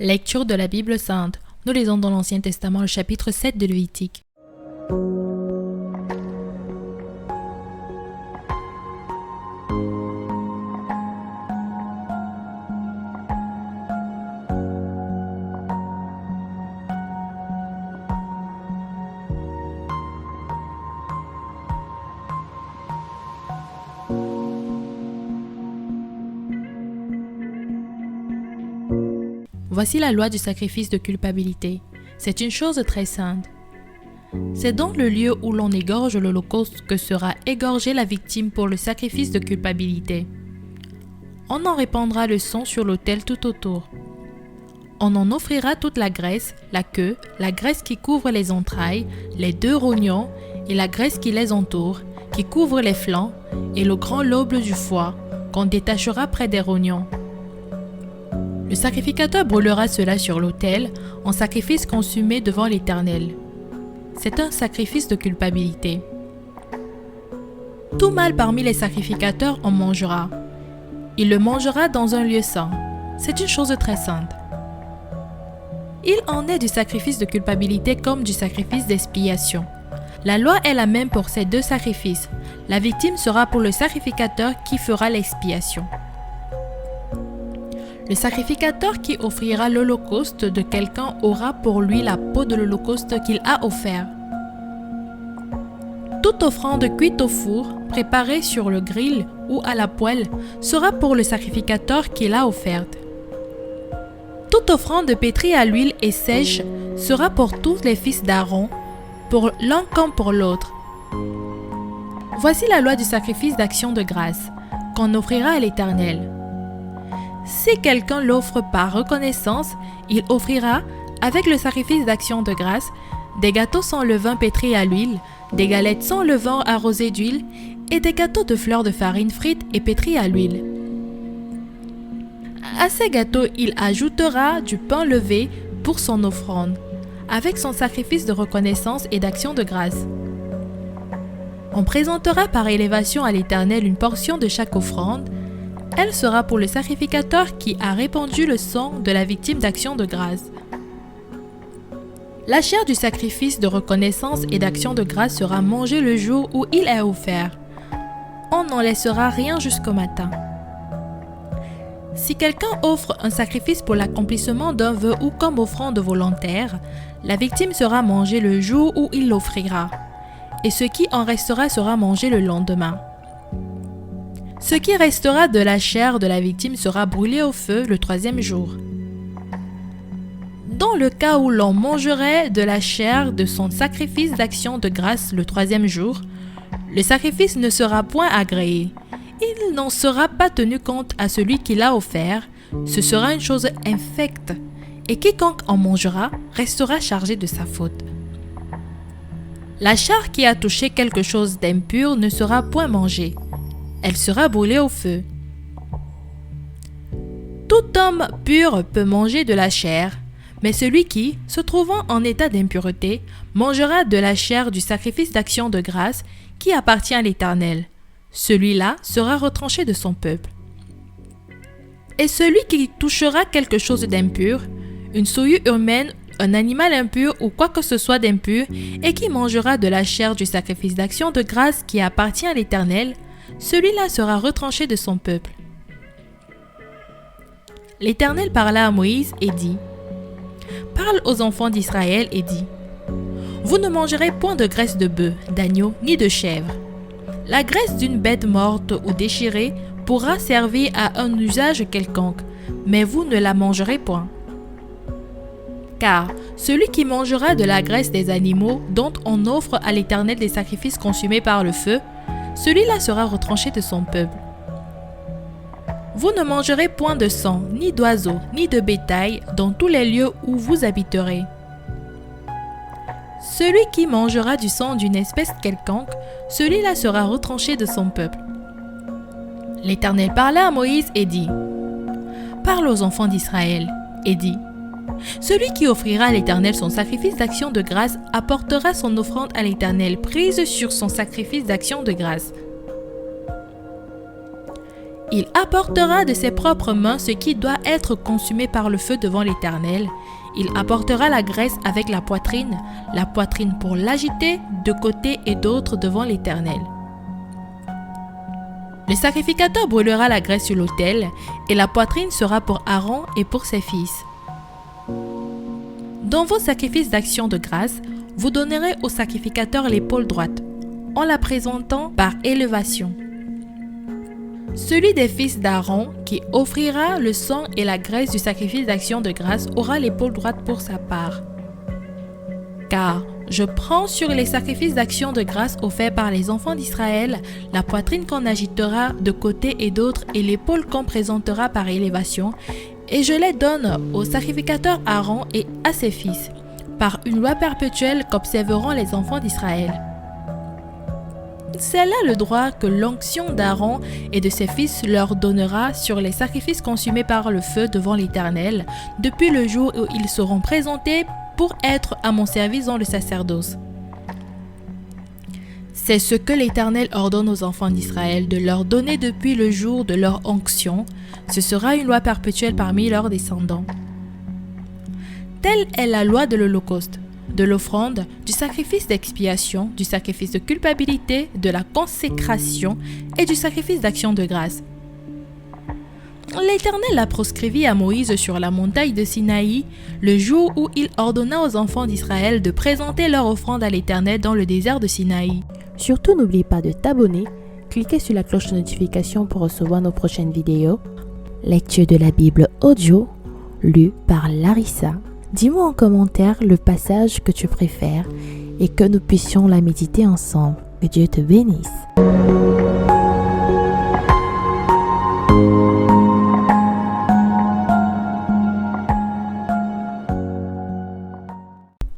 Lecture de la Bible sainte. Nous lisons dans l'Ancien Testament le chapitre 7 de Lévitique. Voici la loi du sacrifice de culpabilité. C'est une chose très sainte. C'est dans le lieu où l'on égorge l'holocauste que sera égorgée la victime pour le sacrifice de culpabilité. On en répandra le sang sur l'autel tout autour. On en offrira toute la graisse, la queue, la graisse qui couvre les entrailles, les deux rognons et la graisse qui les entoure, qui couvre les flancs, et le grand lobe du foie, qu'on détachera près des rognons. Le sacrificateur brûlera cela sur l'autel en sacrifice consumé devant l'Éternel. C'est un sacrifice de culpabilité. Tout mâle parmi les sacrificateurs en mangera. Il le mangera dans un lieu saint. C'est une chose très sainte. Il en est du sacrifice de culpabilité comme du sacrifice d'expiation. La loi est la même pour ces deux sacrifices. La victime sera pour le sacrificateur qui fera l'expiation. Le sacrificateur qui offrira l'holocauste de quelqu'un aura pour lui la peau de l'holocauste qu'il a offert. Toute offrande cuite au four, préparée sur le grill ou à la poêle, sera pour le sacrificateur qui l'a offerte. Toute offrande pétrie à l'huile et sèche sera pour tous les fils d'Aaron, pour l'un comme pour l'autre. Voici la loi du sacrifice d'action de grâce, qu'on offrira à l'Éternel. Si quelqu'un l'offre par reconnaissance, il offrira, avec le sacrifice d'action de grâce, des gâteaux sans levain pétris à l'huile, des galettes sans levain arrosées d'huile et des gâteaux de fleurs de farine frites et pétris à l'huile. À ces gâteaux, il ajoutera du pain levé pour son offrande, avec son sacrifice de reconnaissance et d'action de grâce. On présentera par élévation à l'Éternel une portion de chaque offrande. Elle sera pour le sacrificateur qui a répandu le sang de la victime d'action de grâce. La chair du sacrifice de reconnaissance et d'action de grâce sera mangée le jour où il est offert. On n'en laissera rien jusqu'au matin. Si quelqu'un offre un sacrifice pour l'accomplissement d'un vœu ou comme offrande volontaire, la victime sera mangée le jour où il l'offrira, et ce qui en restera sera mangé le lendemain. Ce qui restera de la chair de la victime sera brûlé au feu le troisième jour. Dans le cas où l'on mangerait de la chair de son sacrifice d'action de grâce le troisième jour, le sacrifice ne sera point agréé. Il n'en sera pas tenu compte à celui qui l'a offert. Ce sera une chose infecte, et quiconque en mangera restera chargé de sa faute. La chair qui a touché quelque chose d'impur ne sera point mangée. Elle sera brûlée au feu. Tout homme pur peut manger de la chair, mais celui qui, se trouvant en état d'impureté, mangera de la chair du sacrifice d'action de grâce qui appartient à l'Éternel. Celui-là sera retranché de son peuple. Et celui qui touchera quelque chose d'impur, une souillure humaine, un animal impur ou quoi que ce soit d'impur, et qui mangera de la chair du sacrifice d'action de grâce qui appartient à l'Éternel, celui-là sera retranché de son peuple. L'Éternel parla à Moïse et dit : Parle aux enfants d'Israël et dis : Vous ne mangerez point de graisse de bœuf, d'agneau, ni de chèvre. La graisse d'une bête morte ou déchirée pourra servir à un usage quelconque, mais vous ne la mangerez point. Car celui qui mangera de la graisse des animaux dont on offre à l'Éternel des sacrifices consumés par le feu, celui-là sera retranché de son peuple. Vous ne mangerez point de sang, ni d'oiseaux, ni de bétail dans tous les lieux où vous habiterez. Celui qui mangera du sang d'une espèce quelconque, celui-là sera retranché de son peuple. L'Éternel parla à Moïse et dit : Parle aux enfants d'Israël et dit : Celui qui offrira à l'Éternel son sacrifice d'action de grâce apportera son offrande à l'Éternel prise sur son sacrifice d'action de grâce. Il apportera de ses propres mains ce qui doit être consumé par le feu devant l'Éternel. Il apportera la graisse avec la poitrine pour l'agiter de côté et d'autre devant l'Éternel. Le sacrificateur brûlera la graisse sur l'autel, et la poitrine sera pour Aaron et pour ses fils. Dans vos sacrifices d'action de grâce, vous donnerez au sacrificateur l'épaule droite, en la présentant par élévation. Celui des fils d'Aaron qui offrira le sang et la graisse du sacrifice d'action de grâce aura l'épaule droite pour sa part. Car je prends sur les sacrifices d'action de grâce offerts par les enfants d'Israël la poitrine qu'on agitera de côté et d'autre et l'épaule qu'on présentera par élévation, et je les donne au sacrificateur Aaron et à ses fils, par une loi perpétuelle qu'observeront les enfants d'Israël. C'est là le droit que l'onction d'Aaron et de ses fils leur donnera sur les sacrifices consumés par le feu devant l'Éternel, depuis le jour où ils seront présentés pour être à mon service dans le sacerdoce. C'est ce que l'Éternel ordonne aux enfants d'Israël de leur donner depuis le jour de leur onction. Ce sera une loi perpétuelle parmi leurs descendants. Telle est la loi de l'Holocauste, de l'offrande, du sacrifice d'expiation, du sacrifice de culpabilité, de la consécration et du sacrifice d'action de grâce. L'Éternel a proscrit à Moïse sur la montagne de Sinaï le jour où il ordonna aux enfants d'Israël de présenter leur offrande à l'Éternel dans le désert de Sinaï. Surtout n'oublie pas de t'abonner, cliquez sur la cloche de notification pour recevoir nos prochaines vidéos. Lecture de la Bible audio, lue par Larissa. Dis-moi en commentaire le passage que tu préfères et que nous puissions la méditer ensemble. Que Dieu te bénisse.